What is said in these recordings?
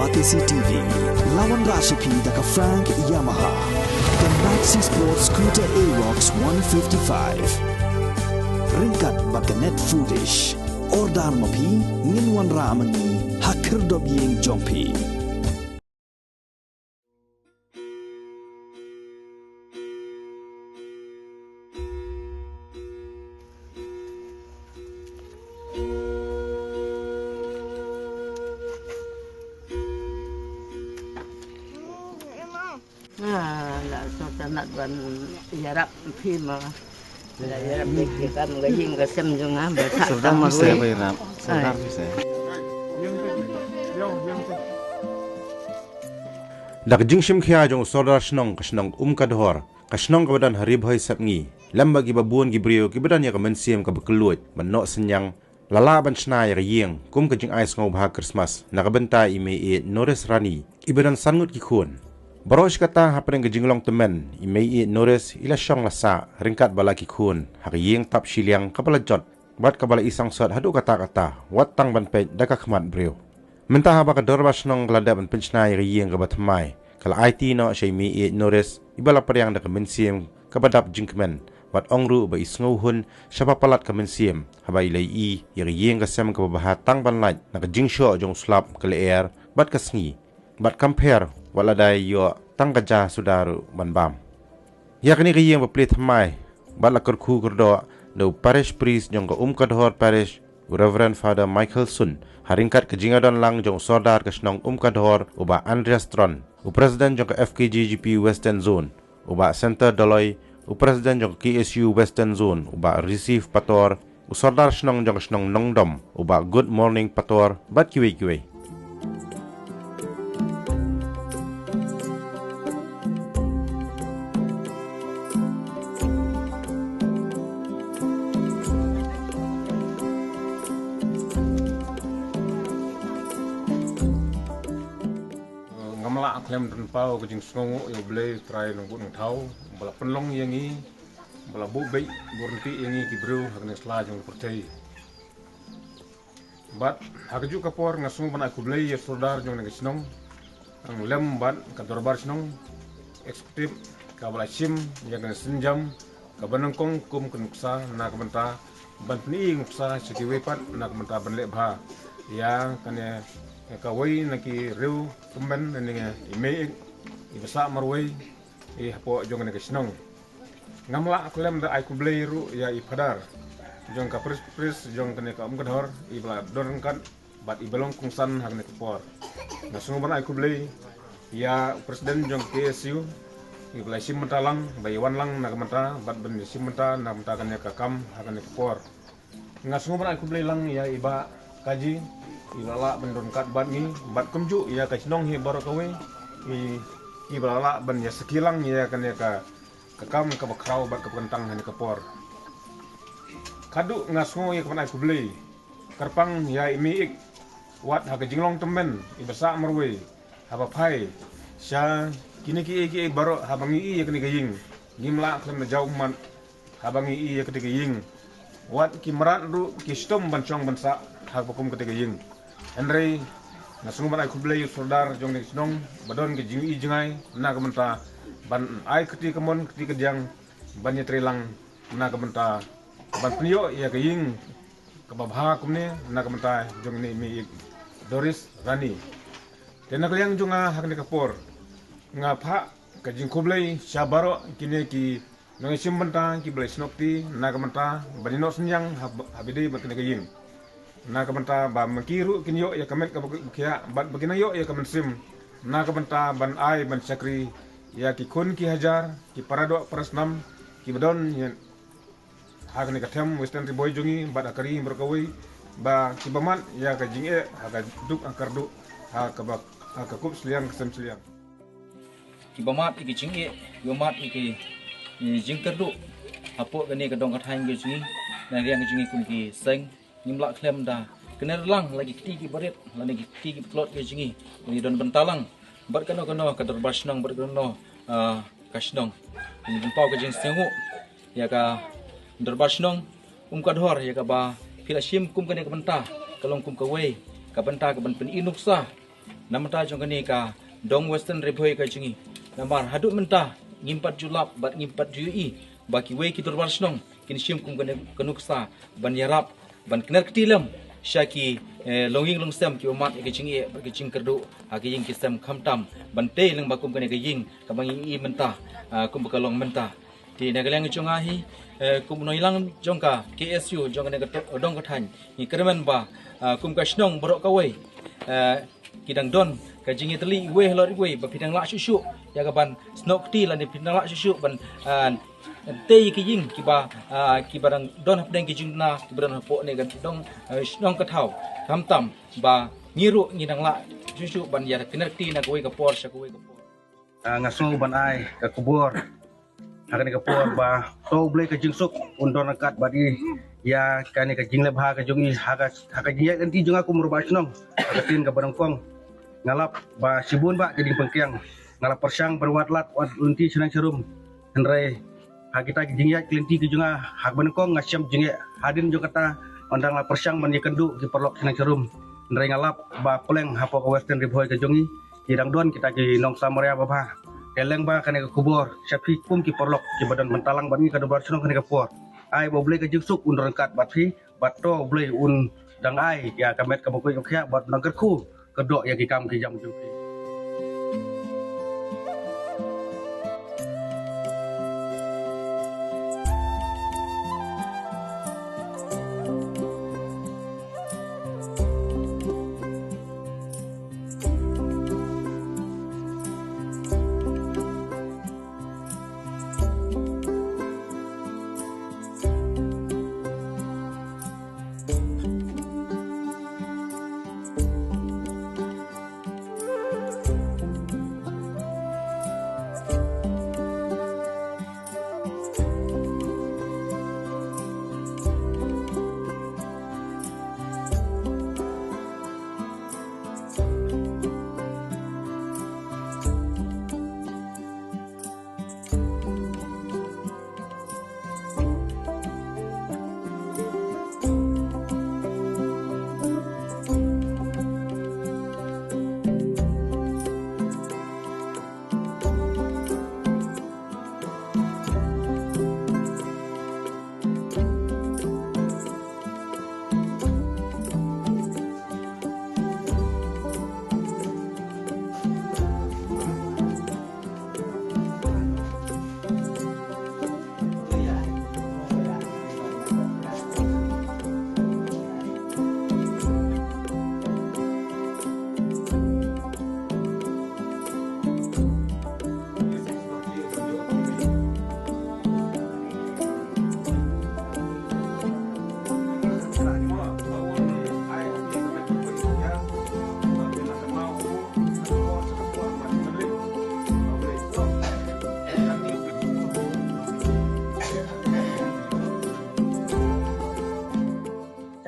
Batisi TV, lawan Rashipi daka Frank Yamaha, dan Maxi Sports Scooter Aerox 155. Ringkat baka net foodish, ordar mapi, nginwan ramani, hakir dobyeng jompi. Là so tanat ban yarap phim là yarap cái kan cái gì cái xem cho ngắm để thắt Sedang tama bisa gue. bayar, sedang bisa. Dak jingshim khia jong sodar shnong kashnong kadhor kashnong ka badan harib hai sapngi lamba gi babun gi brio gi badan ya ka mensiem ka bakluot manno senyang lala ban shna ya yeng kum ka jing ais ngau bha Christmas na ka benta ime e Norris Rani ibadan sangut ki khun barosh kata hapren ga jinglong temen ime e Norris ila shong la sa ringkat bala ki khun ha yeng tap shiliang ka bala jot bat ka bala isang sot hadu kata wat tang ban pe daka khmat brio Mentah haba ka dorbas nong glada ban penchna yeng ka batmai kala IT no shay mi e Norris ibala paryang da ka mensiem ka badap jinkmen wat ongru ba isngo hun shaba palat ka mensiem haba ilai i yeng ka sem ka baha tang ban lait na ka jingsho jong slap kala air bat ka sngi bat compare wala dai yo tang ka ja sudaru ban bam yakni ka yeng ba plet mai bat la kar khu kurdo do parish priest jong ka kadhor parish Reverend Father Michael Sun haringkat ke jingadon lang jong sordar ke snong kadhor uba Andreas Tron u president jong ke FKGGP Western Zone uba Center Daloy u president jong KSU Western Zone uba Receive Pator u sordar snong jong snong Nongdom uba Good Morning Pator bat kiwe ngamla klem dan pau ke jing snongo yo ble try nong bun thau bala penlong yangi bala bu bei bornti yangi ki bru hagne sla jong percai bat hagju kapor ngasung bana ku ble ye sordar jong nang snong ang lem bat ka dorbar snong eksekutif ka bala sim yang senjam ka banangkong kum kenuksa na ka banta ban ni nguksa sikiwe pat na ka banta ban le bha ya kane kawai naki rew kemen dengan ime ibasa marwai hapo jong nang snong ngamla klem da ai kublei ru ya ipadar jong ka pris jong kane ka kadhor ibla dorn kan bat ibalong kungsan hagne kapor nasung ban ai kublei ya presiden jong KSU ibla sim mentalang baywan lang nagamata bat ben sim menta namta kane ka kam hagne kapor ngasung ban ai kublei lang ya iba kaji ilala bendon kat bat ni bat kumju ya ka snong hi baro kawe i balala ban ya sekilang ya kan ya ka kam ka bakrau bat ka pentang hani kapor kadu ngasngo ya kan aku beli karpang ya imi wat ha ka jinglong temen i basa marwe haba pai sya kini ki baro habangi ya kan gaying gimla kan jauh man habangi ya kan gaying wat ki marat ru ki stom ban chong ban sa ha bakum ka gaying Henry nasung ban ai kublei sordar jong nek snong badon ke jingi jingai na ka menta ban ai keti kemon keti kediang ban ye trelang na ka menta ban pnio ya ke ying ka babha kumne na ka menta jong ne mi Doris Rani tena kaliang jonga hakne kapor nga pha ka jing kublei syabaro kine ki nang sim benta ki blai snokti na ka menta banino senyang habide bat ne ke ying na kabanta ba makiru kinyo ya kamet ka kya bat bagina yo ya kamen sim na kabanta ban ai ban sakri ya ki kun ki hajar ki parado prasnam ki badon ya hagne ka tem western boy jungi bat akari berkawi ba ki baman ya ka jinge ha ka duk akardu ha ka ba ha ka kup sliang sem sliang ki bamat iki jinge yomat iki jingkardu apo gani ka dong ka thang ge jingi na riang jingi kun ki seng nimla klem da kena lang lagi kiti baret lagi kiti plot ke jingi ni don bentalang bar kano ka dorbas nang bar kano kasnong ni pau ke jing sengu ya ka dorbas nang kadhor ya ka ba philasim kum kane ka benta kalong kum ka wei ka benta ka ban pen inuksa namata jong kani ka dong western reboi ka jingi nambar hadut mentah ngimpat julap bat ngimpat jui baki we ki dorbar snong kin shim kum kanuksa ban yarap ban kner ktilam syaki longing long sem ki umat ke jingi ke jing kerdu hagi jing ki sem khamtam ban te leng bakum kani ke jing ka bangi i mentah kum bekalong mentah di nagaleng chunga hi kum noilang jongka KSU jongka ne dong ka than ni kermen ba kum ka snong borok ka we kidang don ka jingi teli we lor we ba pidang la susu ya ka ban snok ti la ni pidang la susu ban te ki jing ki ba ki barang don hapdeng ki jing na ki barang hapo ne ga dong snong ka thau kam tam ba ngiru ngidang la susu ban ya kinar ti na ko we ka por sha ko we ka por ngaso ban ai ka kubur akan ka por ba to ble ka jing suk undon akat badi ya kani ka jing lebha ka jungi haka dia nanti jung aku merubah senong ka tin ka barang kong ngalap ba sibun ba jadi pengkiang ngalap persang berwat lat wat lunti senang serum henre ha kita jing ya klinti ke junga hak barang kong ngasiam jing hadin jo kata ondang la persang man kendu ki perlok senang serum henre ngalap ba peleng hapo ka western riboy ka jungi hidang don kita ki nong samaria ba keleng ba kani ka kubur syafi kum ki perlok ki badan mentalang bangi ka dobar senong kani ka por ai bo blei ka jiksuk un rangkat bat phi bat to blei un dang ai ya kamet ka bokoi ka bat nang kerku kedok ya ki kam ki jam ju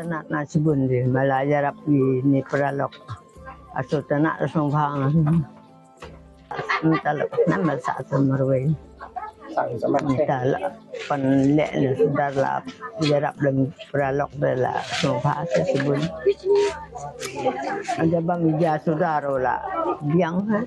Tanak na sibun di malaya rapi ni peralok aso tanak rasong phang talak nama satu marway talak panlek le darla jarap dan peralok bela rasong phang sibun ada bang ija saudara la biang